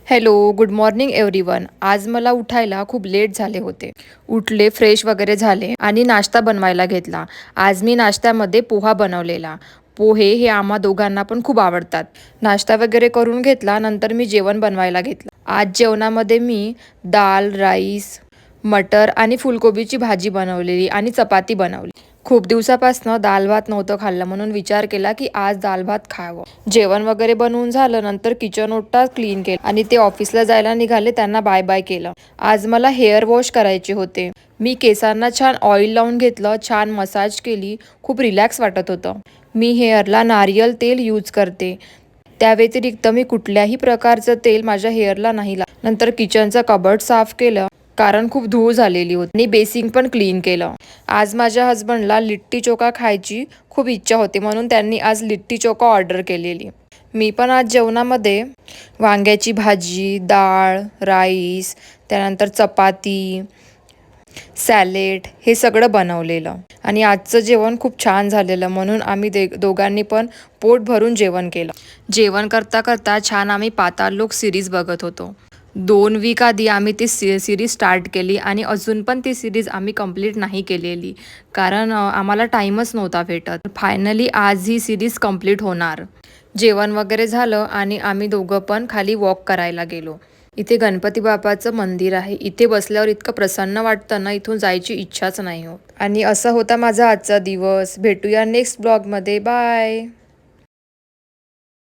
Hello, good morning everyone. आज मला उठायला खूप लेट झाले होते. उठले, फ्रेश वगैरे झाले आणि नाश्ता बनवायला घेतला. आज मी नाश्त्यामध्ये पोहा बनवलेला. पोहे हे आम्हा दोघांना पण खूप आवडतात. नाश्ता वगैरे करून घेतला, नंतर मी जेवण बनवायला घेतलं. आज जेवणामध्ये मी दाल, राईस, मटर आणि फुलकोबीची भाजी बनवलेली आणि चपाती बनवली. खूप दिवसापासनं दाल भात नव्हतं खाल्लं, म्हणून विचार केला की आज दाल भात खावं. जेवण वगैरे बनवून झालं, नंतर किचन ओटा क्लीन केलं आणि ते ऑफिसला जायला निघाले, त्यांना बाय बाय केलं. आज मला हेअर वॉश करायचे होते. मी केसांना छान ऑइल लावून घेतलं, छान मसाज केली. खूप रिलॅक्स वाटत होतं. मी हेअरला नारियल तेल यूज करते. त्या व्यतिरिक्त मी कुठल्याही प्रकारचं तेल माझ्या हेअरला नाही नंतर किचनचं कबर्ड साफ केलं, कारण खूप धूळ झालेली होती आणि बेसिंग पण क्लीन केलं. आज माझ्या हस्बंडला लिट्टी चोखा खायची खूप इच्छा होती, म्हणून त्यांनी आज लिट्टी चोखा ऑर्डर केलेली. मी पण आज जेवणामध्ये वांग्याची भाजी, डाळ, राईस, त्यानंतर चपाती, सॅलेड हे सगळं बनवलेलं आणि आजचं जेवण खूप छान झालेलं, म्हणून आम्ही दोघांनी पण पोट भरून जेवण केलं. जेवण करता करता छान आम्ही पाताळ लोक सिरीज बघत होतो. 2 वीक आधी आम्ही ती सिरीज स्टार्ट केली आणि अजून पण ती सिरीज आम्ही कंप्लीट नाही केलेली, कारण आम्हाला टाईमच नव्हता भेटत. फायनली आज ही सिरीज कंप्लीट होणार. जेवण वगैरे झालं आणि आम्ही दोघं पण खाली वॉक करायला गेलो. इथे गणपती बाप्पाचं मंदिर आहे. इथे बसल्यावर इतकं प्रसन्न वाटतं ना, इथून जायची इच्छाच नाही होत. आणि असा होता माझा आजचा दिवस. भेटूया नेक्स्ट ब्लॉगमध्ये. बाय.